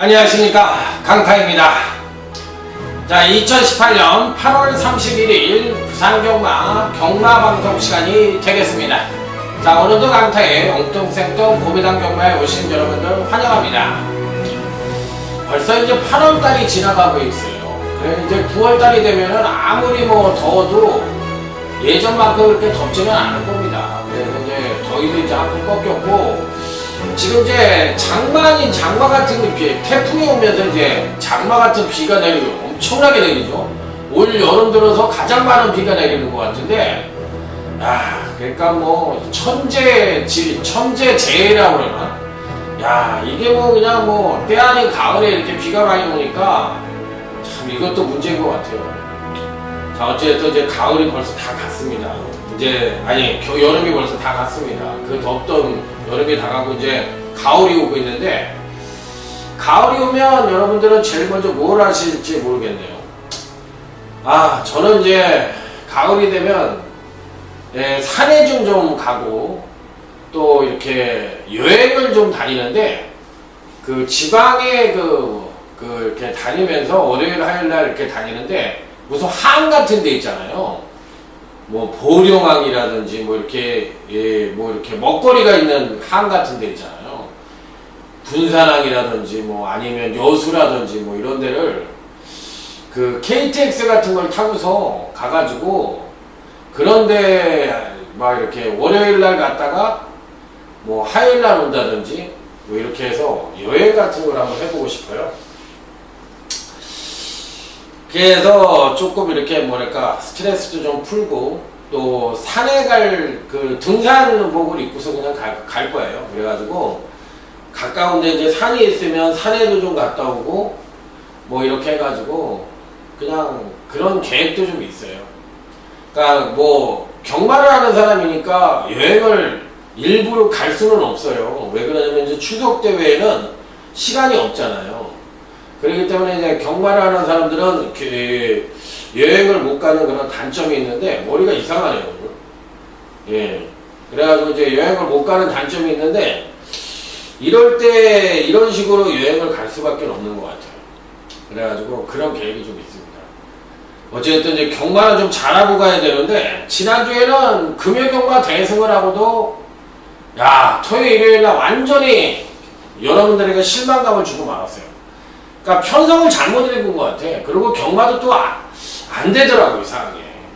안녕하십니까, 강타입니다. 자, 2018년 8월 31일 부산경마 경마방송 시간이 되겠습니다. 자, 오늘도 강타의 엉뚱생뚱 고비당 경마에 오신 여러분들 환영합니다. 벌써 이제 8월달이 지나가고 있어요. 그래 이제 9월달이 되면은 아무리 더워도 예전만큼 그렇게 덥지는 않을 겁니다. 그래서 이제 더위도 이제 한번 꺾였고, 지금 이제 장마 아닌 장마 같은 비, 태풍이 오면서 이제 장마 같은 비가 내리고 엄청나게 내리죠. 올 여름 들어서 가장 많은 비가 내리는 것 같은데, 그러니까 천재재해라고 그러나? 이게 그냥 때 아닌 가을에 이렇게 비가 많이 오니까 참 이것도 문제인 것 같아요. 자, 어쨌든 이제 가을이 벌써 다 갔습니다. 여름이 벌써 다 갔습니다. 그 덥던 여름이 다 가고 이제 가을이 오고 있는데, 가을이 오면 여러분들은 제일 먼저 뭘 하실지 모르겠네요. 저는 이제 가을이 되면 산에 좀 가고 또 이렇게 여행을 좀 다니는데, 그 지방에 이렇게 다니면서 월요일 화요일날 이렇게 다니는데 무슨 항 같은 데 있잖아요. 보령항이라든지 이렇게 먹거리가 있는 항 같은 데 있잖아요. 군산항이라든지 아니면 여수라든지 이런 데를 그 KTX 같은 걸 타고서 가가지고, 그런데 이렇게 월요일 날 갔다가 화요일 날 온다든지 이렇게 해서 여행 같은 걸 한번 해보고 싶어요. 그래서 조금 이렇게 스트레스도 좀 풀고, 또 산에 갈 등산복을 입고서 그냥 갈 거예요. 그래가지고 가까운데 이제 산이 있으면 산에도 좀 갔다 오고 이렇게 해가지고 그냥 그런 계획도 좀 있어요. 그러니까 경마를 하는 사람이니까 여행을 일부러 갈 수는 없어요. 왜 그러냐면 이제 추석 때 외에는 시간이 없잖아요. 그렇기 때문에 이제 경마를 하는 사람들은 여행을 못 가는 그런 단점이 있는데, 머리가 이상하네요. 그래가지고 이제 여행을 못 가는 단점이 있는데, 이럴 때 이런 식으로 여행을 갈 수밖에 없는 것 같아요. 그래가지고 그런 계획이 좀 있습니다. 어쨌든 이제 경마는 좀 잘하고 가야 되는데, 지난주에는 금요경마 대승을 하고도 토요일 일요일날 완전히 여러분들에게 실망감을 주고 말았어요. 그러니까 편성을 잘못 읽은 것 같아. 그리고 경마도 또 안 되더라고.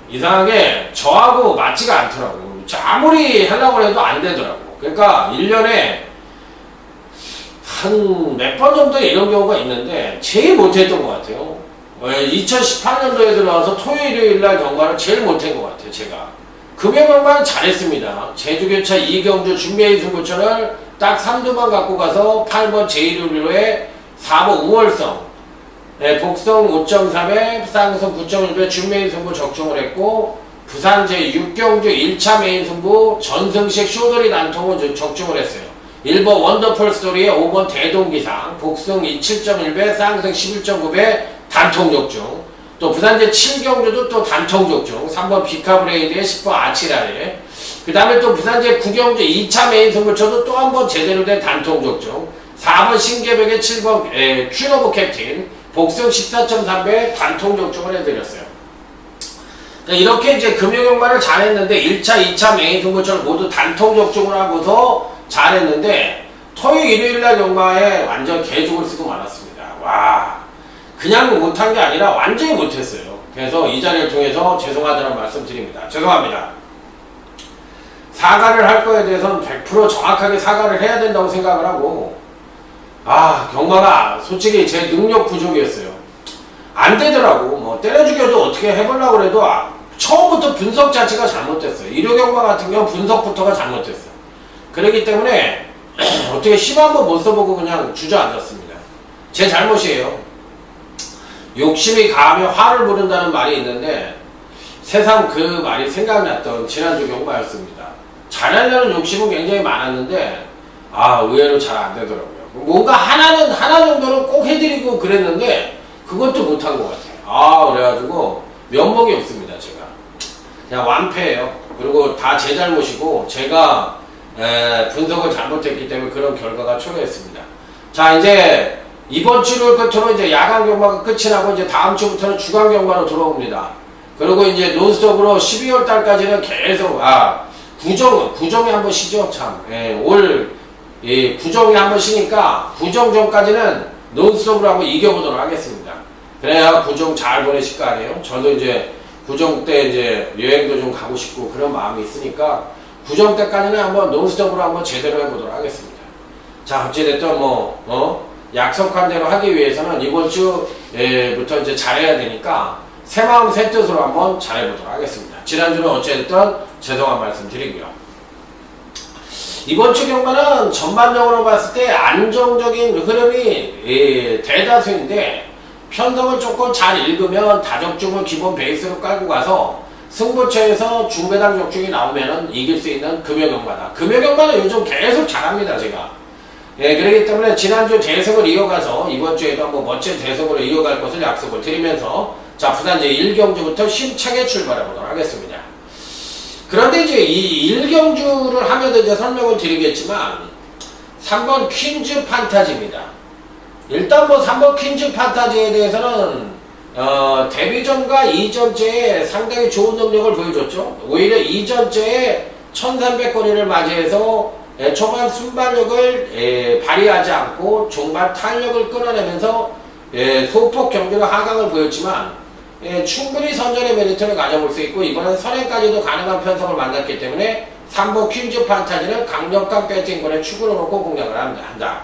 이상하게 저하고 맞지가 않더라고. 아무리 하려고 해도 안 되더라고. 그러니까 1년에 한 몇 번 정도 이런 경우가 있는데 제일 못했던 것 같아요. 2018년도에 들어와서 토요일 일요일날 경마를 제일 못한 것 같아요. 제가 금요 경마는 잘했습니다. 제주교차 이경주 준비의 승부처를 딱 3두만 갖고 가서 8번 제1루에 4번 우월성, 복성 5.3에 쌍성 9.1배 준메인 승부 적중을 했고, 부산 제6경주 1차 메인 승부 전승식 쇼더리 난통을 적중을 했어요. 1번 원더풀 스토리에 5번 대동기상, 복승 7.1배, 쌍성 11.9배 단통 적중. 또 부산 제7경주도 또 단통 적중, 3번 비카브레이드에 10번 아치라레. 그 다음에 또 부산 제9경주 2차 메인 승부처도 또 한 번 제대로 된 단통 적중, 4번 신계백의 7번 퀸오브 캡틴, 복승 14.3배 단통 적중을 해드렸어요. 이렇게 이제 금요경마를 잘했는데, 1차, 2차 메인 승부처를 모두 단통 적중을 하고서 잘했는데, 토요일, 일요일날 경마에 완전 개죽을 쓰고 말았습니다. 그냥 못한 게 아니라 완전히 못했어요. 그래서 이 자리를 통해서 죄송하다는 말씀 드립니다. 죄송합니다. 사과를 할 거에 대해서는 100% 정확하게 사과를 해야 된다고 생각을 하고, 경마가 솔직히 제 능력 부족이었어요. 안 되더라고. 때려 죽여도 어떻게 해보려고 해도 처음부터 분석 자체가 잘못됐어요. 일요경마 같은 경우는 분석부터가 잘못됐어요. 그렇기 때문에 어떻게 힘 한번 못 써보고 그냥 주저앉았습니다. 제 잘못이에요. 욕심이 가하면 화를 부른다는 말이 있는데, 새삼 그 말이 생각났던 지난주 경마였습니다. 잘하려는 욕심은 굉장히 많았는데 의외로 잘 안 되더라고요. 뭔가 하나 정도는 꼭 해드리고 그랬는데 그것도 못한 것 같아요. 그래가지고 면목이 없습니다. 제가 그냥 완패예요. 그리고 다 제 잘못이고 제가 분석을 잘못했기 때문에 그런 결과가 초래했습니다. 자, 이제 이번 주를 끝으로 이제 야간 경마가 끝이 나고 이제 다음 주부터는 주간 경마로 들어옵니다. 그리고 이제 논스톱으로 12월 달까지는 계속, 구정에 한번 쉬죠, 참. 예, 구정에 한번 쉬니까, 구정 전까지는 논스톱으로 한번 이겨보도록 하겠습니다. 그래야 구정 잘 보내실 거 아니에요? 저도 이제 구정 때 이제 여행도 좀 가고 싶고 그런 마음이 있으니까, 구정 때까지는 한번 논스톱으로 한번 제대로 해보도록 하겠습니다. 자, 어찌됐든 약속한 대로 하기 위해서는 이번 주부터 이제 잘해야 되니까, 새 마음 새 뜻으로 한번 잘해보도록 하겠습니다. 지난주는 어찌됐든 죄송한 말씀 드리고요. 이번 주 경마는 전반적으로 봤을 때 안정적인 흐름이 대다수인데, 편성을 조금 잘 읽으면 다적중을 기본 베이스로 깔고 가서 승부처에서 중배당 적중이 나오면은 이길 수 있는 금요경마다. 금요경마는 요즘 계속 잘합니다, 제가. 예, 그렇기 때문에 지난주 대승을 이어가서 이번 주에도 한번 멋진 대승으로 이어갈 것을 약속을 드리면서, 자, 부산 이제 1경주부터 힘차게 출발해 보도록 하겠습니다. 그런데 이제 이 1경주를 하면서 이제 설명을 드리겠지만, 3번 퀸즈 판타지입니다. 일단 뭐 3번 퀸즈 판타지에 대해서는 데뷔전과 이전째에 상당히 좋은 능력을 보여줬죠. 오히려 이전째에 1300거리를 맞이해서 초반 순발력을 발휘하지 않고 종반 탄력을 끌어내면서 소폭 경기로 하강을 보였지만, 충분히 선전의 메리트를 가져볼 수 있고, 이번엔 선행까지도 가능한 편성을 만났기 때문에 3번 퀸즈 판타지는 강력한 배팅권에 축으로 놓고 공략을 한다.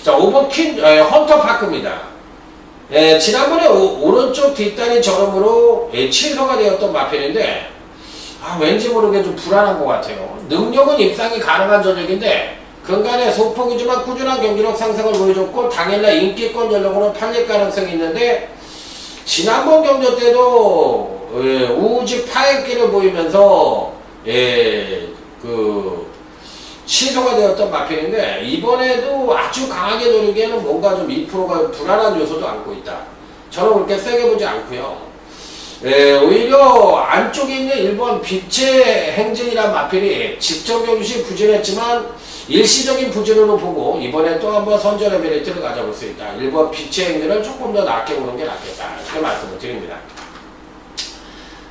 자, 5번 헌터 파크입니다. 지난번에 오른쪽 뒷다리 저름으로 취소가 되었던 마필인데, 왠지 모르게 좀 불안한 것 같아요. 능력은 입상이 가능한 전력인데, 근간에 소폭이지만 꾸준한 경기력 상승을 보여줬고, 당일날 인기권 전력으로 팔릴 가능성이 있는데, 지난번 경기 때도 우직 파행기를 보이면서 취소가 되었던 마필인데, 이번에도 아주 강하게 노리기에는 뭔가 좀 2%가 불안한 요소도 안고 있다. 저는 그렇게 세게 보지 않고요. 오히려 안쪽에 있는 1번 빛의 행진이란 마필이 직전 경기 시 부진했지만 일시적인 부진으로 보고 이번에 또 한번 선전의 메리트를 가져볼 수 있다. 1번 빛의 행진을 조금 더 낮게 보는 게 낫겠다. 이렇게 말씀을 드립니다.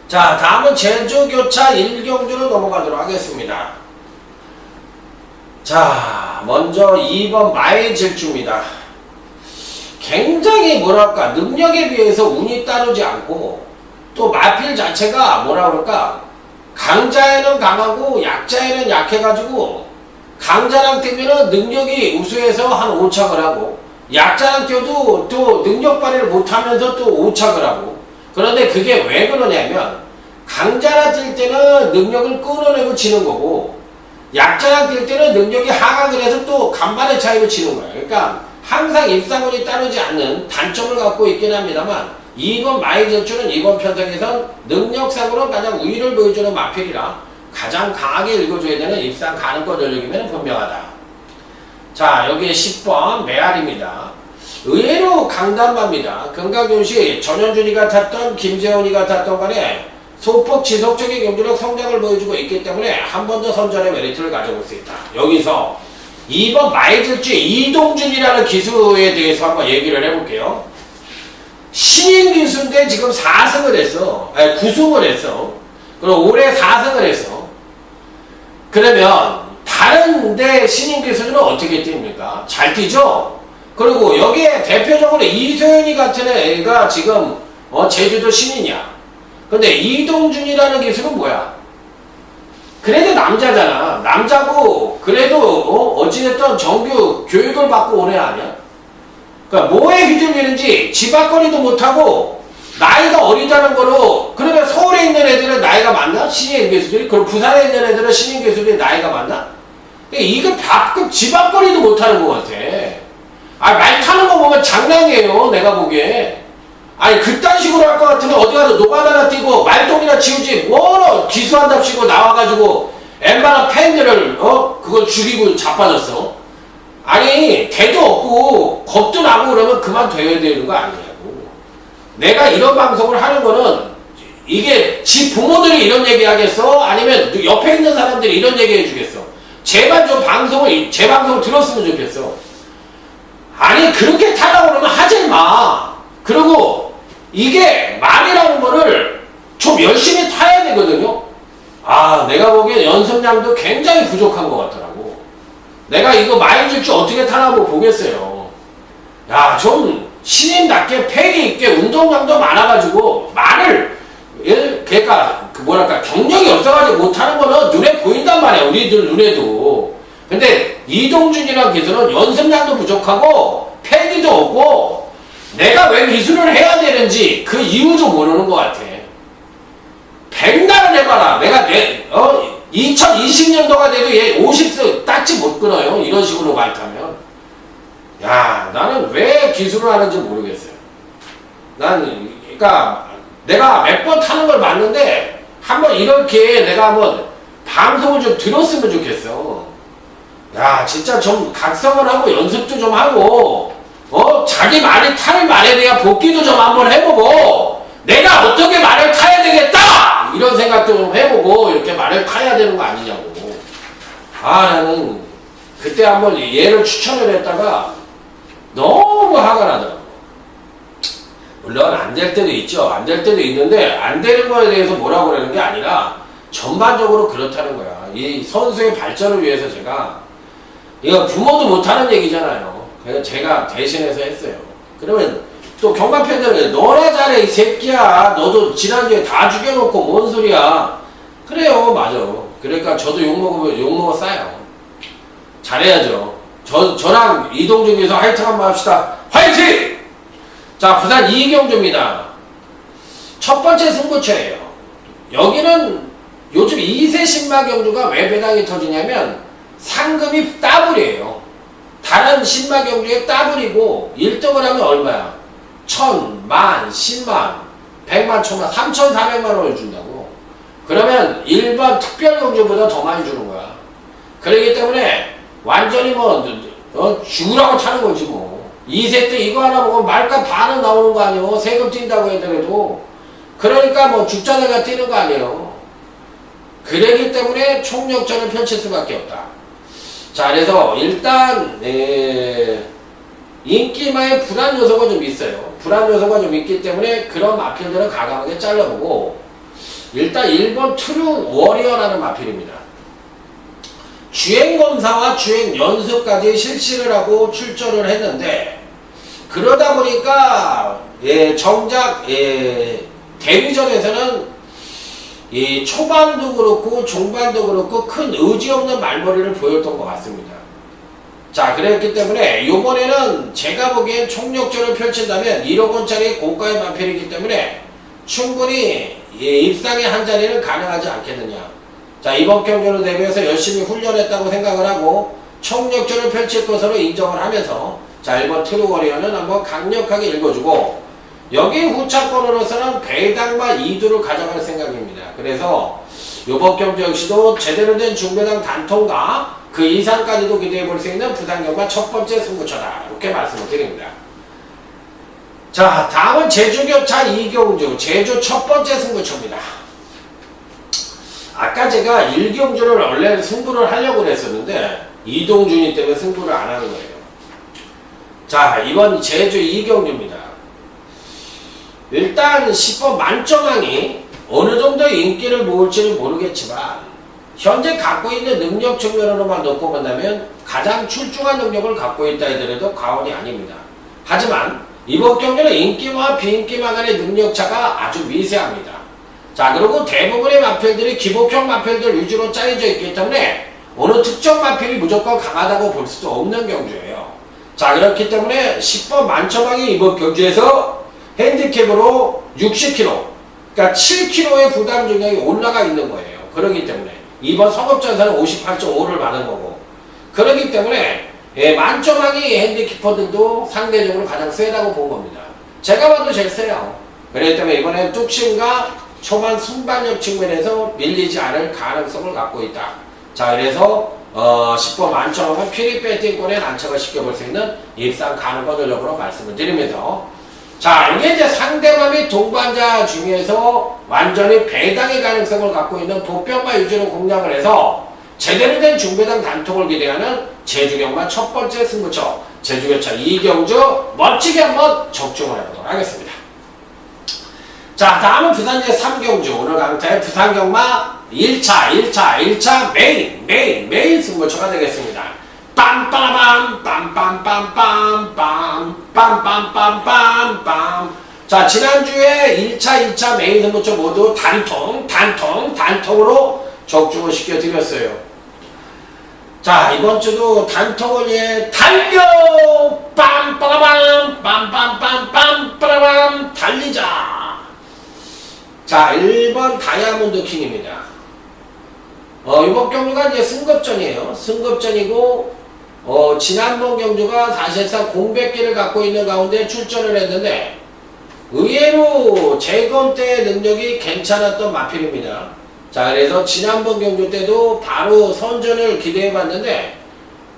자, 다음은 제주교차 1경주로 넘어가도록 하겠습니다. 자, 먼저 2번 마의질주입니다. 굉장히 뭐랄까, 능력에 비해서 운이 따르지 않고, 또 마필 자체가 뭐라 그럴까, 강자에는 강하고 약자에는 약해가지고, 강자랑 뛰면은 능력이 우수해서 한 5착을 하고, 약자랑 뛰어도 또 능력 발휘를 못하면서 또 5착을 하고. 그런데 그게 왜 그러냐면, 강자랑 뛸 때는 능력을 끌어내고 지는 거고, 약자랑 뛸 때는 능력이 하강을 해서 또 간발의 차이로 지는 거예요. 그러니까 항상 입상운이 따르지 않는 단점을 갖고 있긴 합니다만, 2번 마이전주는 이번 편성에선 능력상으로 가장 우위를 보여주는 마필이라 가장 강하게 읽어줘야 되는 입상 가능권 전력이면 분명하다. 자, 여기에 10번 메아리입니다. 의외로 강단마입니다. 금강균시 전현준이가 탔던 김재훈이가 탔던 간에 소폭 지속적인 경기력 성장을 보여주고 있기 때문에 한 번 더 선전의 메리트를 가져볼 수 있다. 여기서 2번 마이질주의 이동준이라는 기수에 대해서 한번 얘기를 해볼게요. 신인 기수인데 지금 4승을 했어. 아니, 9승을 했어. 그리고 올해 4승을 했어. 그러면 다른데 신인 기수는 어떻게 뜁니까? 잘 뛰죠? 그리고 여기에 대표적으로 이소연이 같은 애가 지금 제주도 신인이야. 근데 이동준이라는 기수는 뭐야? 그래도 남자잖아. 남자고 그래도 어찌됐든 정규 교육을 받고 온 애 아니야? 그러니까 뭐에 휘둘리는지 지박거리도 못하고 나이가 어리다는 거로. 그러면 서울에 있는 애들은 나이가 많나? 신인 기수들이? 그럼 부산에 있는 애들은 신인 기수들이 나이가 많나? 이거 가끔 지박거리도 못하는 것 같아. 말 타는 거 보면 장난이에요, 내가 보기에. 아니, 그딴 식으로 할 것 같으면 어디 가서 노가다나 뛰고 말똥이나 치우지 뭐로 기수한답시고 나와가지고 엠바나 팬들을 그걸 죽이고 자빠졌어. 아니, 대도 없고 겁도 나고 그러면 그만둬야 되는 거 아니냐고. 내가 이런 방송을 하는 거는 이게 지 부모들이 이런 얘기 하겠어? 아니면 옆에 있는 사람들이 이런 얘기 해주겠어? 제발 좀 제 방송을 들었으면 좋겠어. 아니 그렇게 타라고 그러면 하지 마. 그리고 이게 말이라는 거를 좀 열심히 타야 되거든요. 아 내가 보기엔 연습량도 굉장히 부족한 것 같더라고. 내가 이거 많이 줄 줄 어떻게 타라고 보겠어요. 야 좀 신인답게 패기 있게 운동량도 많아가지고 말을 그러니까 그 뭐랄까 경력이 없어가지고 못하는 거는 눈에 보인단 말이야. 우리들 눈에도. 근데 이동준이라는 기술은 연습량도 부족하고 패기도 없고 내가 왜 기술을 해야 되는지 그 이유도 모르는 것 같아. 백날을 해봐라. 내가 2020년도가 돼도 얘 50세 딱지 못 끊어요. 이런 식으로 말 타면. 야 나는 왜 기술을 하는지 모르겠어요. 난 그러니까 내가 몇 번 타는 걸 봤는데 한번 이렇게 내가 한번 방송을 좀 들었으면 좋겠어. 야 진짜 좀 각성을 하고 연습도 좀 하고 자기 말이 탈 말에 대한 복귀도 좀 한번 해보고 내가 어떻게 말을 타야 되겠다 이런 생각도 좀 해보고 이렇게 말을 타야 되는 거 아니냐고. 나는 그때 한번 얘를 추천을 했다가 너무 화가 나더라고. 물론 안 될 때도 있죠. 안 될 때도 있는데 안 되는 거에 대해서 뭐라고 그러는 게 아니라 전반적으로 그렇다는 거야. 이 선수의 발전을 위해서 제가 이거 부모도 못하는 얘기잖아요. 그래서 제가 대신해서 했어요. 그러면 또 경마 팬들은 너나 잘해 이 새끼야. 너도 지난주에 다 죽여놓고 뭔 소리야. 그래요. 맞아. 그러니까 저도 욕먹으면 욕먹어 싸요. 잘해야죠. 저랑 이동준에서 화이팅 한번 합시다. 화이팅! 자 부산 이경주입니다. 첫 번째 승부처예요. 여기는 요즘 2세 신마 경주가 왜 배당이 터지냐면 상금이 더블이에요. 다른 신마 경주에 더블이고 1등을 하면 얼마야? 1000, 만, 10만, 100만, 1000만, 3400만 원을 준다고. 그러면 일반 특별 경주보다 더 많이 주는 거야. 그렇기 때문에 완전히 죽으라고 타는 거지 뭐. 2세 때 이거 하나 먹으면 말값 반은 나오는 거 아니에요. 세금 뛴다고 해더라도. 그러니까 뭐 죽자내가 뛰는 거 아니에요. 그러기 때문에 총력전을 펼칠 수밖에 없다. 자 그래서 일단 인기마에 불안 요소가 좀 있어요. 불안 요소가 좀 있기 때문에 그런 마필들은 과감하게 잘라보고 일단 1번 트루 워리어라는 마필입니다. 주행검사와 주행연습까지 실시를 하고 출전을 했는데 그러다 보니까 정작 데뷔전에서는 초반도 그렇고 중반도 그렇고 큰 의지 없는 말머리를 보였던 것 같습니다. 자 그랬기 때문에 이번에는 제가 보기엔 총력전을 펼친다면 1억 원짜리 고가의 마필이기 때문에 충분히 입상의 한 자리는 가능하지 않겠느냐. 자 이번 경기를 대비해서 열심히 훈련했다고 생각을 하고 총력전을 펼칠 것으로 인정을 하면서 자 1번 트루워리어는 한번 강력하게 읽어주고 여기 후차권으로서는 배당과 2두를 가져갈 생각입니다. 그래서 이번 경기 역시도 제대로 된 중배당 단통과 그 이상까지도 기대해 볼 수 있는 부산경마 첫 번째 승부처다. 이렇게 말씀을 드립니다. 자 다음은 제주교차 이경주 제주 첫 번째 승부처입니다. 아까 제가 1경주를 원래 승부를 하려고 했었는데 이동준이 때문에 승부를 안 하는 거예요. 자 이번 제주 이경주입니다. 일단 10번 만점왕이 어느 정도 인기를 모을지는 모르겠지만 현재 갖고 있는 능력 측면으로만 놓고 본다면 가장 출중한 능력을 갖고 있다 하더라도 과언이 아닙니다. 하지만 이번 경기는 인기와 비인기마 간의 능력차가 아주 미세합니다. 자 그리고 대부분의 마필들이 기복형 마필들 위주로 짜여져 있기 때문에 어느 특정 마필이 무조건 강하다고 볼 수도 없는 경주예요. 자 그렇기 때문에 10번 만점왕이 이번 경주에서 핸디캡으로 60kg 그러니까 7kg의 부담 중량이 올라가 있는 거예요. 그렇기 때문에 이번 성업전사는 58.5를 받은 거고 그렇기 때문에 만점왕이 핸디키퍼들도 상대적으로 가장 세다고 본 겁니다. 제가 봐도 제일 세요. 그렇기 때문에 이번엔 뚝심과 초반 순발력 측면에서 밀리지 않을 가능성을 갖고 있다. 자 그래서 10번 만점왕은 피리 배팅권에 난처가 시켜볼 수 있는 입상 가능한 전력으로 말씀을 드리면서 자 이게 이제 상대방 및 동반자 중에서 완전히 배당의 가능성을 갖고 있는 보병마 위주로 공략을 해서 제대로 된 중배당 단통을 기대하는 제주경마 첫 번째 승부처 제주교차 이경주 멋지게 한번 적중을 해보도록 하겠습니다. 자, 다음은 부산제 3경주. 오늘 강타의 부산경마 1차 메인 승부처가 되겠습니다. 빰빠라밤 빰빰빰빰빰 빰빰빰빰빰. 자, 지난주에 2차 메인 승부처 모두 단통으로 적중을 시켜드렸어요. 자, 이번 주도 단통을 달려! 빰빠라밤 빰빰빰빰 달리자! 자, 1번 다이아몬드 킹입니다. 이번 경주가 이제 승급전이에요. 승급전이고, 지난번 경주가 사실상 공백기를 갖고 있는 가운데 출전을 했는데, 의외로 재검 때 능력이 괜찮았던 마필입니다. 자, 그래서 지난번 경주 때도 바로 선전을 기대해 봤는데,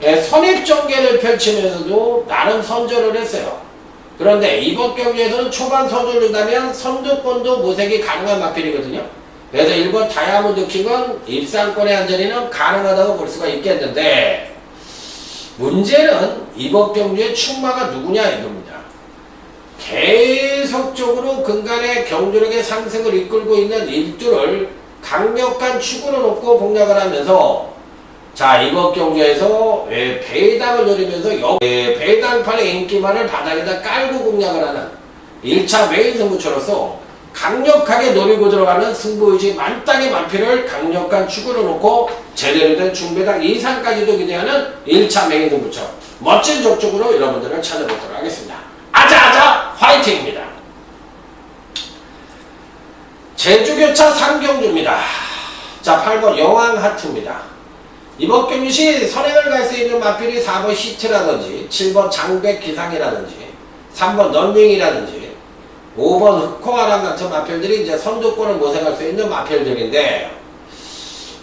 선입전개를 펼치면서도 나름 선전을 했어요. 그런데 이번 경기에서는 초반 선두를 준다면 선두권도 모색이 가능한 마필이거든요. 그래서 1번 다이아몬드 킹은 입상권의 한 자리는 가능하다고 볼 수가 있겠는데, 문제는 이번 경주의 충마가 누구냐 이겁니다. 계속적으로 근간의 경주력의 상승을 이끌고 있는 일두를 강력한 축으로 놓고 공략을 하면서, 자, 이번 경주에서 배당을 노리면서 배당판의 인기만을 바닥에다 깔고 공략을 하는 1차 메인 승부처로서 강력하게 노리고 들어가는 승부의지 만땅의 마필을 강력한 축으로 놓고 제대로 된 중배당 이상까지도 기대하는 1차 메인 승부처. 멋진 적중으로 여러분들을 찾아보도록 하겠습니다. 아자아자 화이팅입니다. 제주교차 3경주입니다. 자, 8번 여왕하트입니다. 이번 경주 시 선행을 갈 수 있는 마필이 4번 히트라든지 7번 장백기상이라든지 3번 넌닝이라든지 5번 흑호아랑 같은 마필들이 이제 선두권을 모색할 수 있는 마필들인데,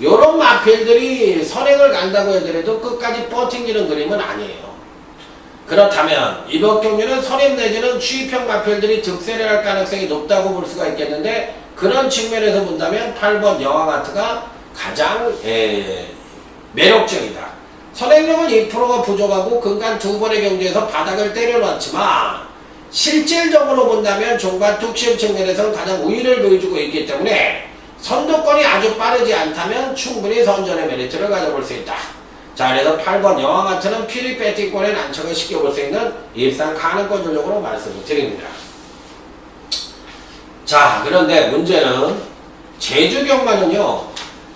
요런 마필들이 선행을 간다고 해더라도 끝까지 버팅기는 그림은 아니에요. 그렇다면 이번 경주는 선임 내지는 추입형 마필들이 득세를 할 가능성이 높다고 볼 수가 있겠는데, 그런 측면에서 본다면 8번 여왕하트가 가장 매력적이다. 선행력은 2%가 부족하고 근간 2번의 경주에서 바닥을 때려놨지만 실질적으로 본다면 종반 뚝심 측면에서 가장 우위를 보여주고 있기 때문에 선두권이 아주 빠르지 않다면 충분히 선전의 메리트를 가져볼 수 있다. 자, 그래서 8번 여왕하트는 피리 배팅권에 난척을 시켜볼 수 있는 입상 가능권 전력으로 말씀을 드립니다. 자, 그런데 문제는 제주경마는요,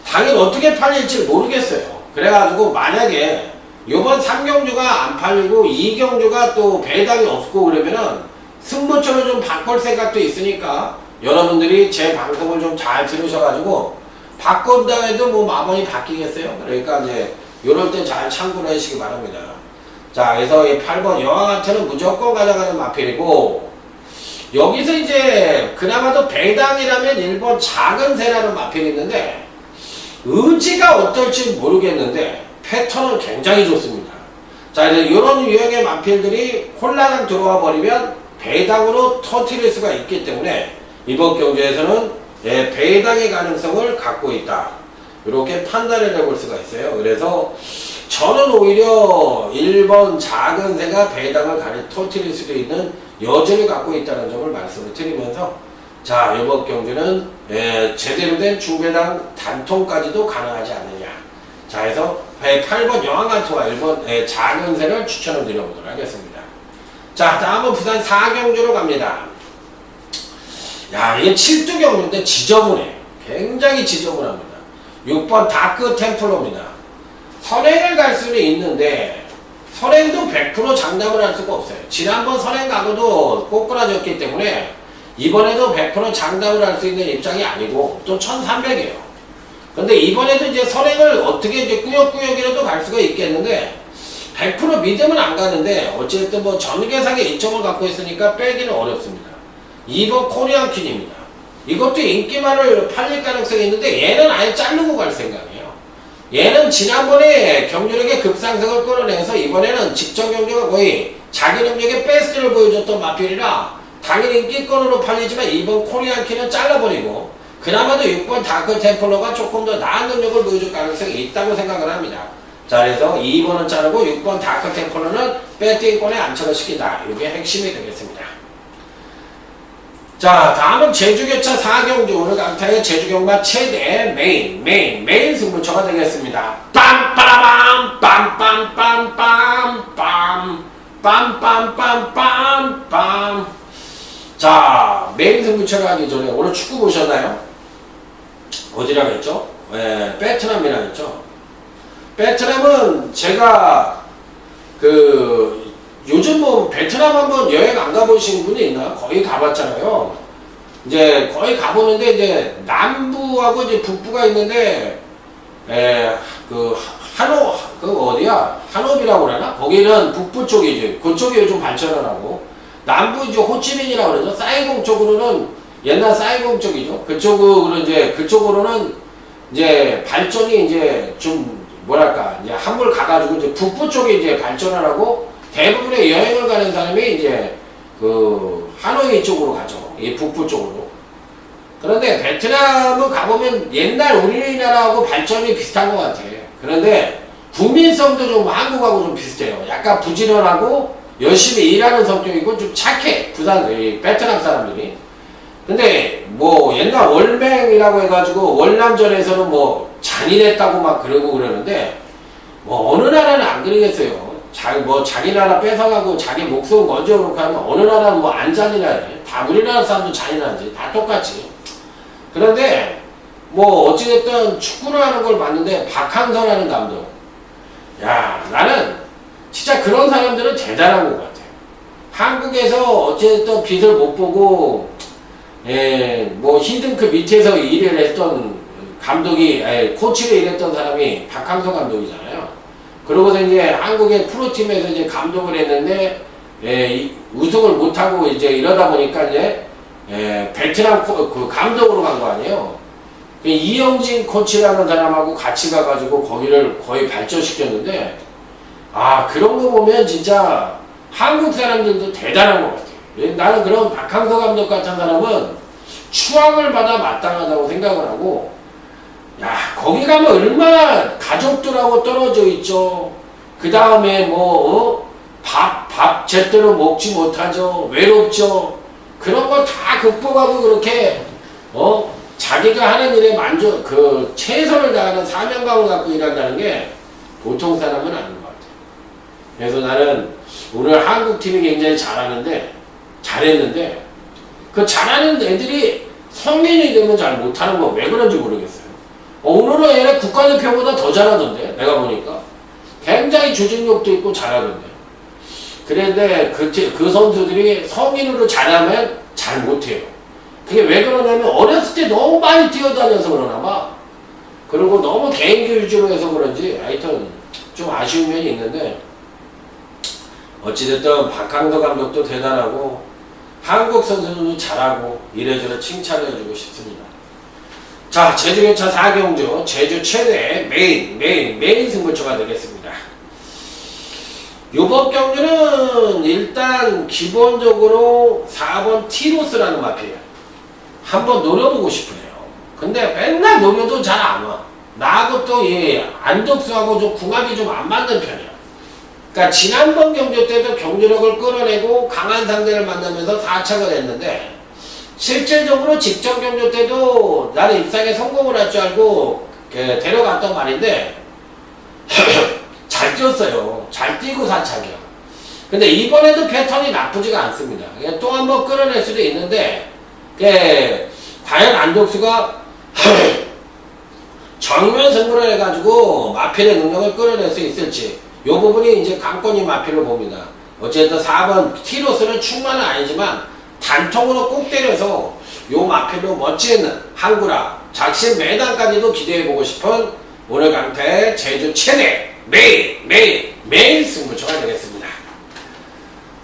당일 어떻게 팔릴지 모르겠어요. 그래가지고 만약에 요번 3경주가 안 팔리고 2경주가 또 배당이 없고 그러면은 승부처를 좀 바꿀 생각도 있으니까 여러분들이 제 방송을 좀 잘 들으셔가지고 바꾼다 해도 뭐 마음이 바뀌겠어요. 그러니까 이제 요럴 때 잘 참고를 하시기 바랍니다. 자, 그래서 이 8번 여왕한테는 무조건 가져가는 마필이고, 여기서 이제 그나마도 배당이라면 1번 작은 새라는 마필이 있는데, 의지가 어떨지 모르겠는데 패턴은 굉장히 좋습니다. 자, 이제 이런 유형의 마필들이 홀라당 들어와 버리면 배당으로 터뜨릴 수가 있기 때문에 이번 경주에서는 배당의 가능성을 갖고 있다. 이렇게 판단을 해볼 수가 있어요. 그래서 저는 오히려 1번 작은 새가 배당을 터뜨릴 수도 있는 여지를 갖고 있다는 점을 말씀을 드리면서, 자, 이번 경주는 제대로 된 중배당 단통까지도 가능하지 않느냐. 자, 해서 8번 여왕하트와 1번 작은 새를 추천을 드려보도록 하겠습니다. 자, 다음은 부산 4경주로 갑니다. 야, 이게 7두 경주인데 지저분해. 굉장히 지저분합니다. 6번 다크 템플러입니다. 선행을 갈 수는 있는데 선행도 100% 장담을 할 수가 없어요. 지난번 선행 가고도 꼬꾸라졌기 때문에 이번에도 100% 장담을 할 수 있는 입장이 아니고 또 1300이에요. 근데 이번에도 이제 선행을 어떻게 이제 꾸역꾸역이라도 갈 수가 있겠는데 100% 믿음은 안 가는데 어쨌든 뭐 전개상의 이점을 갖고 있으니까 빼기는 어렵습니다. 2번 코리안 퀸입니다. 이것도 인기만을 팔릴 가능성이 있는데 얘는 아예 자르고 갈 생각이에요. 얘는 지난번에 경주력의 급상승을 끌어내서 이번에는 직전 경주가 거의 자기 능력의 베스트를 보여줬던 마필이라 당연히 인기권으로 팔리지만 2번 코리안 퀸은 잘라버리고 그나마도 6번 다크 템플러가 조금 더 나은 능력을 보여줄 가능성이 있다고 생각을 합니다. 자, 그래서 2번은 자르고 6번 다크 템플러는 배팅권에 안착을 시킨다. 이게 핵심이 되겠습니다. 자, 다음은 제주교차 4경주. 오늘 강타의 제주경마 최대 메인 승부처가 되겠습니다. 빰빠라밤 빰빰빰빰빰빰빰빰빰빰. 자, 메인 승부처가 하기 전에 오늘 축구 보셨나요? 어디라고 했죠? 베트남이라고 했죠? 베트남은 제가 요즘 뭐 베트남 한번 여행 안 가보신 분이 있나? 거의 가봤잖아요. 이제 거의 가보는데 이제 남부하고 이제 북부가 있는데 어디야? 한옥이라고 그러나? 거기는 북부 쪽이지. 그쪽이 요즘 발전을 하고 남부 이제 호치민이라고 그러죠. 사이공 쪽으로는 옛날 사이공 쪽이죠. 그쪽으로는 이제 발전이 이제 좀 뭐랄까 이제 한물 가가지고 이제 북부 쪽에 이제 발전을 하고 대부분의 여행을 가는 사람이 이제 하노이 쪽으로 가죠. 이 북부 쪽으로. 그런데 베트남은 가보면 옛날 우리나라하고 발전이 비슷한 것 같아. 그런데 국민성도 좀 한국하고 좀 비슷해요. 약간 부지런하고 열심히 일하는 성격이고 좀 착해. 베트남 사람들이. 근데 뭐 옛날 월맹이라고 해가지고 월남전에서는 뭐 잔인했다고 막 그러고 그러는데 뭐 어느 나라는 안 그러겠어요. 자기 나라 뺏어가고 자기 목숨 건져놓고 하면 어느 나라는 뭐 안 잔인하지. 다 우리나라 사람도 잔인하지. 다 똑같지. 그런데 뭐 어찌됐든 축구를 하는 걸 봤는데 박항서라는 감독. 야, 나는 진짜 그런 사람들은 대단한 것 같아요. 한국에서 어찌됐든 빛을 못 보고 뭐 히든크 밑에서 일을 했던 감독이 코치를 일했던 사람이 박항서 감독이잖아요. 그러고서 이제 한국의 프로팀에서 이제 감독을 했는데 우승을 못하고 이제 이러다 보니까 이제 베트남 감독으로 간 거 아니에요. 이영진 코치라는 사람하고 같이 가가지고 거기를 거의 발전시켰는데 그런 거 보면 진짜 한국 사람들도 대단한 것 같아요. 나는 그런 박항서 감독 같은 사람은 추앙을 받아 마땅하다고 생각을 하고 거기 가면 얼마나 가족들하고 떨어져 있죠. 그 다음에 밥 제대로 먹지 못하죠. 외롭죠. 그런 거 다 극복하고 그렇게 자기가 하는 일에 최선을 다하는 사명감을 갖고 일한다는 게 보통 사람은 아닌 것 같아요. 그래서 나는 오늘 한국팀이 굉장히 잘했는데 그 잘하는 애들이 성인이 되면 잘 못하는 거 왜 그런지 모르겠어요. 오늘은 얘네 국가대표보다 더 잘하던데 내가 보니까 굉장히 조직력도 있고 잘하던데. 그런데 그 선수들이 성인으로 잘하면 잘 못해요. 그게 왜 그러냐면 어렸을 때 너무 많이 뛰어다녀서 그러나 봐. 그리고 너무 개인기 위주로 해서 그런지 하여튼 좀 아쉬운 면이 있는데 어찌됐든 박항서 감독도 대단하고 한국 선수들도 잘하고 이래저래 칭찬을 해주고 싶습니다. 자, 제주교차 4경주 제주 최대 메인 승부처가 되겠습니다. 요번 경주는 일단 기본적으로 4번 티로스라는 마피예요. 한번 노려보고 싶으네요. 근데 맨날 노려도 잘 안 와. 나하고 또 안덕수하고 좀 궁합이 좀 안 맞는 편이야. 그러니까 지난번 경주 때도 경주력을 끌어내고 강한 상대를 만나면서 4착을 했는데 실질적으로 직전 경주 때도 나는 입상에 성공을 할 줄 알고 데려갔던 말인데 잘 뛰었어요. 잘 뛰고 4착이야. 근데 이번에도 패턴이 나쁘지가 않습니다. 또 한 번 끌어낼 수도 있는데 과연 안덕수가 정면 승부를 해가지고 마필의 능력을 끌어낼 수 있을지 이 부분이 이제 관건이 마필로 봅니다. 어쨌든 4번 티로스는 충만은 아니지만 단통으로 꼭 때려서 요 마필로 멋진 항구라 작심 매단까지도 기대해보고 싶은 오늘 강태 제주 최대 메인 승부처가 되겠습니다.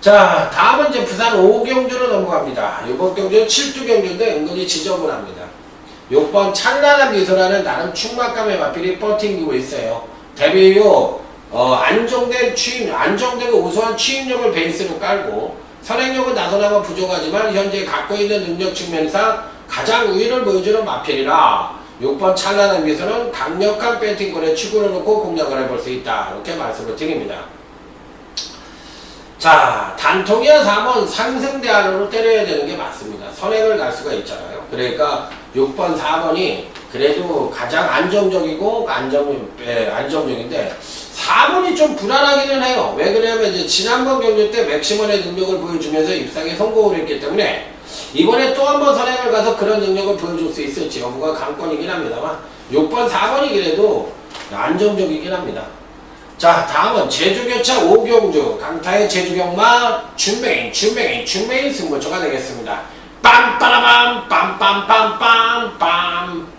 자, 다음은 이제 부산 5경주로 넘어갑니다. 이번 경주는 7주 경주인데 은근히 지저분합니다. 6번 찬란한 미소라는 나름 충만감의 마필이 버팅기고 있어요. 데뷔 후 안정되고 우수한 취임력을 베이스로 깔고 선행력은 나서나마 부족하지만 현재 갖고 있는 능력 측면상 가장 우위를 보여주는 마필이라 6번 찬란한 미소는 강력한 배팅권에 축구를 놓고 공략을 해볼 수 있다. 이렇게 말씀을 드립니다. 자, 단통이어서 한번 상승대 안으로 때려야 되는 게 맞습니다. 선행을 갈 수가 있잖아요. 그러니까 6번, 4번이 그래도 가장 안정적이고 안정적인데 4번이 좀 불안하기는 해요. 왜 그러냐면 이제 지난번 경주 때 맥시멈의 능력을 보여주면서 입상에 성공을 했기 때문에 이번에 또 한 번 선행을 가서 그런 능력을 보여줄 수 있을지 여부가 관건이긴 합니다만 6번, 4번이 그래도 안정적이긴 합니다. 자, 다음은 제주교차 5경주 강타의 제주경마 준메인 승부처가 되겠습니다. 빰빠라밤 빰빰빰빰빰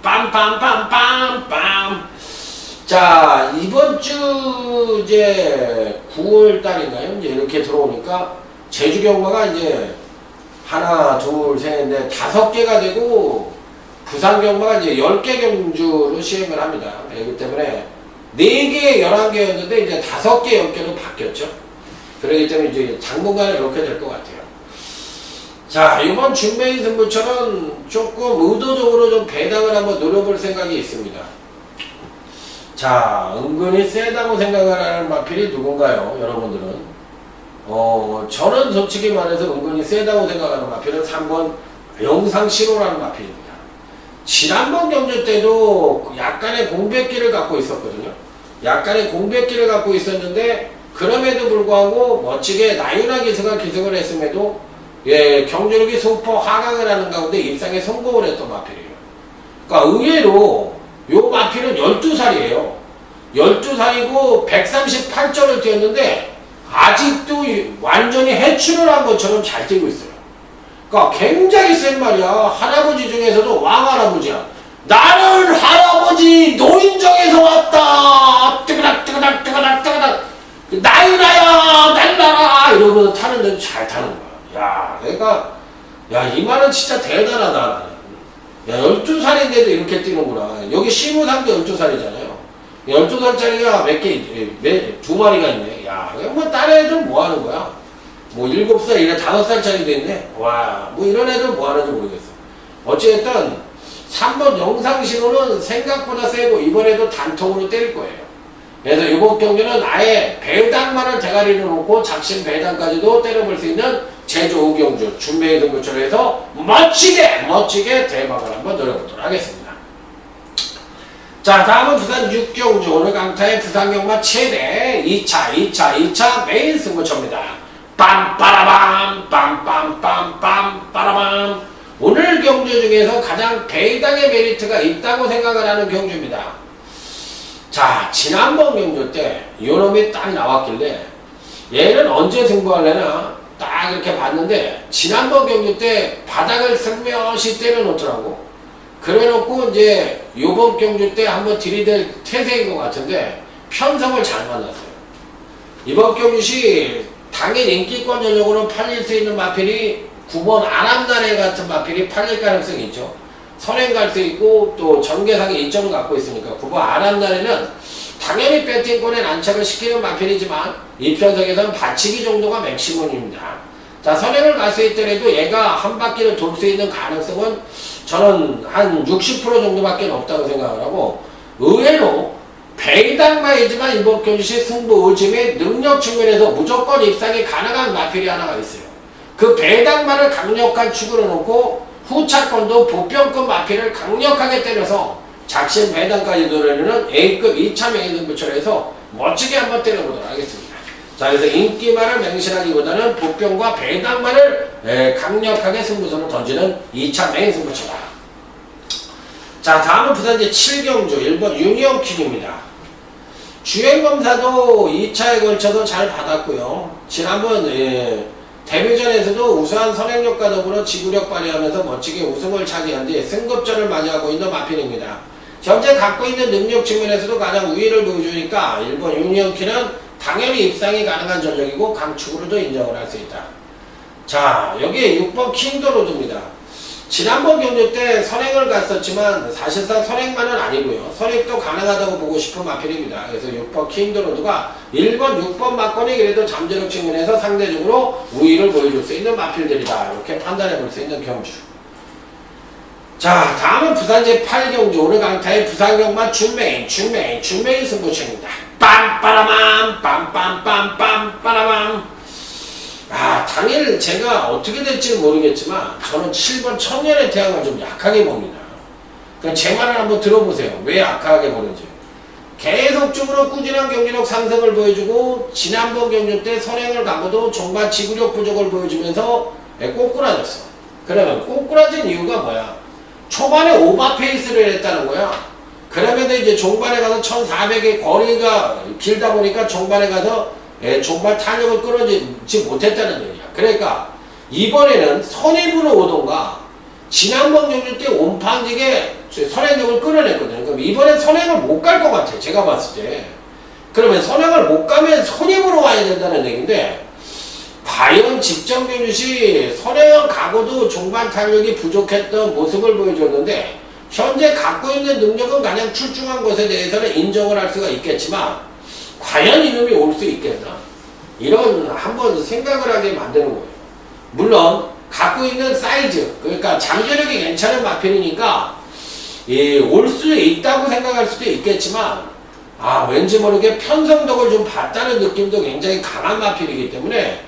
빰빰빰빰빰. 자, 이번 주 이제 9월 달인가요? 이제 이렇게 들어오니까 제주경마가 이제 하나, 둘, 셋, 넷, 5개가 되고 부산경마가 이제 10개 경주로 시행을 합니다. 그렇기 때문에 4개, 11개였는데 이제 5개, 10개로 바뀌었죠. 그렇기 때문에 이제 당분간은 이렇게 될 것 같아요. 자, 이번 준메인 승부처는 조금 의도적으로 좀 배당을 한번 노려볼 생각이 있습니다. 자, 은근히 세다고 생각을 하는 마필이 누군가요? 여러분들은? 저는 솔직히 말해서 은근히 세다고 생각하는 마필은 3번 영상신호라는 마필입니다. 지난번 경주 때도 약간의 공백기를 갖고 있었거든요. 약간의 공백기를 갖고 있었는데 그럼에도 불구하고 멋지게 나윤아 기수가 기승을 했음에도 예, 경주력이 소폭 하강을 하는 가운데 입상에 성공을 했던 마필이에요. 그러니까 의외로 요 마필은 12살이에요. 12살이고 138점을 뛰었는데 아직도 완전히 해출을 한 것처럼 잘 뛰고 있어요. 그러니까 굉장히 센 말이야. 할아버지 중에서도 왕할아버지야. 나는 할아버지 노인정에서 왔다. 뜨그닥 나윤아야 날라라 이러면서 타는데 잘 타는 거야. 야, 그러니까 야, 이 말은 진짜 대단하다. 야, 12살인데도 이렇게 뛰는구나. 여기 시무상도 12살이잖아요. 12살짜리가 두 마리가 있네. 야, 뭐 다른 애들 뭐 하는 거야? 뭐 7살, 이래 5살짜리도 있네. 와, 뭐 이런 애들 뭐 하는지 모르겠어. 어찌됐든 3번 영상신호는 생각보다 세고 이번에도 단통으로 때릴 거예요. 그래서 이번 경기는 아예 배당만을 대가리로 놓고 작심 배당까지도 때려볼 수 있는 제주 5경주 준메인 승부처로 해서 멋지게 대박을 한번 노려보도록 하겠습니다. 자, 다음은 부산 6경주 오늘 강타의 부산경마 최대 2차 메인 승부처입니다. 빰빠라밤 빰빰빰빰 오늘 경주 중에서 가장 배당의 메리트가 있다고 생각을 하는 경주입니다. 자, 지난번 경주 때 요놈이 딱 나왔길래 얘는 언제 승부하려나 딱 이렇게 봤는데 지난번 경주 때 바닥을 슬며시 때려놓더라고. 그래놓고 이제 요번 경주 때 한번 들이댈 태세인 것 같은데 편성을 잘 만났어요. 이번 경주시 당일 인기권 전력으로 팔릴 수 있는 마필이 9번 아람나래 같은 마필이 팔릴 가능성이 있죠. 선행 갈 수 있고 또 전개상의 이점을 갖고 있으니까 9번 아람나래는 당연히 배팅권에 난착을 시키는 마필이지만 이 편성에서는 받치기 정도가 맥시멈입니다. 자, 선행을 갈 수 있더라도 얘가 한 바퀴를 돌 수 있는 가능성은 저는 한 60% 정도밖에 없다고 생각을 하고 의외로 배당마이지만 이번 경주시 승부 의지의 능력 측면에서 무조건 입상이 가능한 마필이 하나가 있어요. 그 배당마를 강력한 축으로 놓고 후차권도 보편급 마필을 강력하게 때려서 작심 배당까지 노려내는 A급 2차 메인 승부처로 해서 멋지게 한번 때려보도록 하겠습니다. 자, 그래서 인기만을 맹신하기보다는 보편과 배당만을 강력하게 승부선을 던지는 2차 메인 승부처다. 자, 다음은 부산제 7경주 1번 유니온킹입니다. 주행검사도 2차에 걸쳐서 잘 받았고요. 지난번 데뷔전에서도 우수한 선행력과 더불어 지구력 발휘하면서 멋지게 우승을 차지한 뒤 승급전을 맞이하고 있는 마필입니다. 현재 갖고 있는 능력 측면에서도 가장 우위를 보여주니까 1번 유니온킹은 당연히 입상이 가능한 전력이고 강축으로도 인정을 할 수 있다. 자, 여기에 6번 킹도로드입니다. 지난번 경주 때 선행을 갔었지만 사실상 선행만은 아니고요. 선행도 가능하다고 보고 싶은 마필입니다. 그래서 6번 킹도로드가 1번, 6번 막건이 그래도 잠재력 측면에서 상대적으로 우위를 보여줄 수 있는 마필들이다. 이렇게 판단해 볼 수 있는 경주. 자, 다음은 부산제 8경주 오늘 강타의 부산경마 준메인 승부처입니다. 빰빠라밤 빰빰빰빰 빠라밤. 당일 제가 어떻게 될지는 모르겠지만 저는 7번 천년의 태양을 좀 약하게 봅니다. 그럼 제 말을 한번 들어보세요. 왜 약하게 보는지. 계속적으로 꾸준한 경제력 상승을 보여주고 지난번 경주 때 선행을 가고도 종반 지구력 부족을 보여주면서 꼬꾸라졌어. 그러면 꼬꾸라진 이유가 뭐야? 초반에 오버페이스를 했다는 거야. 그러면 이제 종반에 가서 1400의 거리가 길다 보니까 종반에 가서 종반 탄력을 끌어내지 못했다는 얘기야. 그러니까 이번에는 선입으로 오던가 지난번 경주 때 온판직에 선행력을 끌어냈거든요. 그럼 이번엔 선행을 못 갈 것 같아. 제가 봤을 때. 그러면 선행을 못 가면 선입으로 와야 된다는 얘기인데 과연 직전 경주 시 선행을 가고도 종반 탄력이 부족했던 모습을 보여줬는데 현재 갖고 있는 능력은 가장 출중한 것에 대해서는 인정을 할 수가 있겠지만 과연 이놈이 올 수 있겠나? 이런 한번 생각을 하게 만드는 거예요. 물론 갖고 있는 사이즈, 그러니까 장기력이 괜찮은 마필이니까 올 수 있다고 생각할 수도 있겠지만 왠지 모르게 편성덕을 좀 봤다는 느낌도 굉장히 강한 마필이기 때문에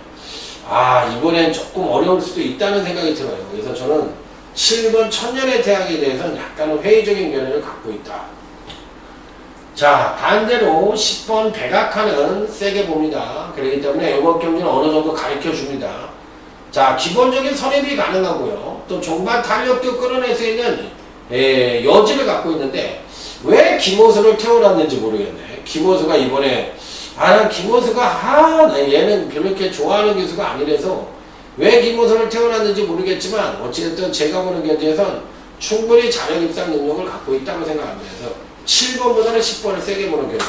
이번엔 조금 어려울 수도 있다는 생각이 들어요. 그래서 저는 7번 천년의 태양에 대해서는 약간은 회의적인 견해를 갖고 있다. 자, 반대로 10번 백악화는 세게 봅니다. 그렇기 때문에 이번 경기는 어느 정도 가르쳐 줍니다. 자, 기본적인 선입이 가능하고요. 또 종반 탄력도 끌어낼 수 있는 여지를 갖고 있는데 왜 김호수를 태워놨는지 모르겠네. 김호수가 이번에 김호수가 얘는 별로 이렇게 좋아하는 기수가 아니라서 왜 김호수를 태워놨는지 모르겠지만 어찌됐든 제가 보는 견지에선 충분히 자력 입상 능력을 갖고 있다고 생각합니다. 그래서 7번보다는 10번을 세게 보는 견주.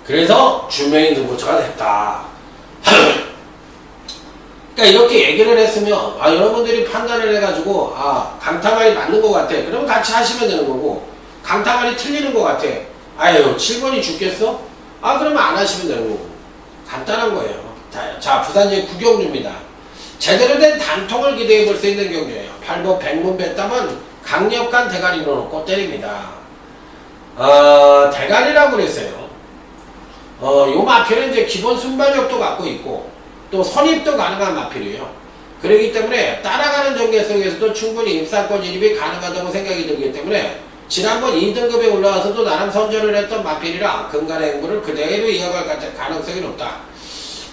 그래서 주메인 등고차가 됐다. 그러니까 이렇게 얘기를 했으면 여러분들이 판단을 해가지고 강타말이 맞는 것 같아. 그러면 같이 하시면 되는 거고 강타말이 틀리는 것 같아. 7번이 죽겠어? 그러면 안 하시면 되는 거고 간단한 거예요. 자, 부산제 구경주입니다. 제대로 된 단통을 기대해 볼 수 있는 경주예요. 8번 백문 뱉다면 강력한 대가리로 놓고 때립니다. 대가리라고 그랬어요. 요 마필은 이제 기본 순발력도 갖고 있고 또 선입도 가능한 마필이에요. 그렇기 때문에 따라가는 전개 속에서도 충분히 입상권 진입이 가능하다고 생각이 들기 때문에 지난번 2등급에 올라와서도 나름 선전을 했던 마필이라 근간의 행보를 그대로 이어갈 가능성이 높다.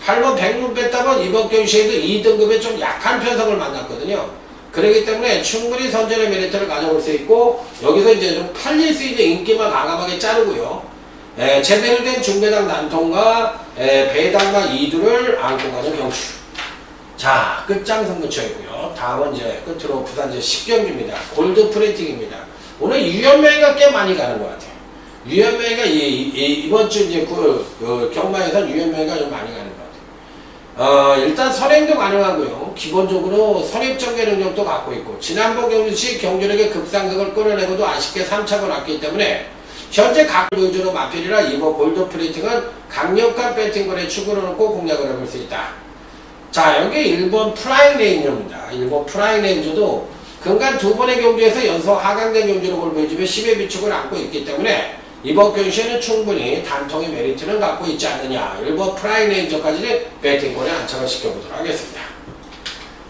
8번 백문 뺐다면 이번 경시에도 2등급에 좀 약한 편성을 만났거든요. 그렇기 때문에 충분히 선전의 메리트를 가져올 수 있고 여기서 이제 좀 팔릴 수 있는 인기만 과감하게 자르고요. 제대로 된 중배당 난통과 배당과 이두를 안고 가는 경주. 자, 끝장 승부처이고요. 다음은 이제 끝으로 부산제 10경주입니다. 골드 프린팅입니다. 오늘 유연명이가 꽤 많이 가는 것 같아요. 유연명이가 이번 주 이제 경마에서 유연명이가 좀 많이 가는 것 같아요. 일단 선행도 가능하고요. 기본적으로 선입전개 능력도 갖고 있고 지난번 경주시 경주력의 급상승을 끌어내고도 아쉽게 3차가 났기 때문에 현재 각 보여주는 마필이라 이번 골드 프린팅은 강력한 배팅권에 축으로 놓고 공략을 해볼 수 있다. 자, 여기 1번 프라임 레인저입니다. 1번 프라임 레인저도 근간 두 번의 경주에서 연속 하강된 경주력을 보여주며 10의 비축을 안고 있기 때문에 이번 경시에는 충분히 단통의 메리트는 갖고 있지 않느냐. 1번 프라임 레인저까지는 배팅권에 안착을 시켜보도록 하겠습니다.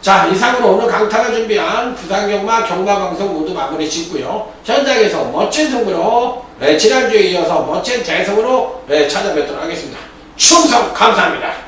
자, 이상으로 오늘 강타가 준비한 부산경마 경마방송 모두 마무리 짓고요. 현장에서 멋진 승부로 지난주에 이어서 멋진 대승으로 찾아뵙도록 하겠습니다. 충성 감사합니다.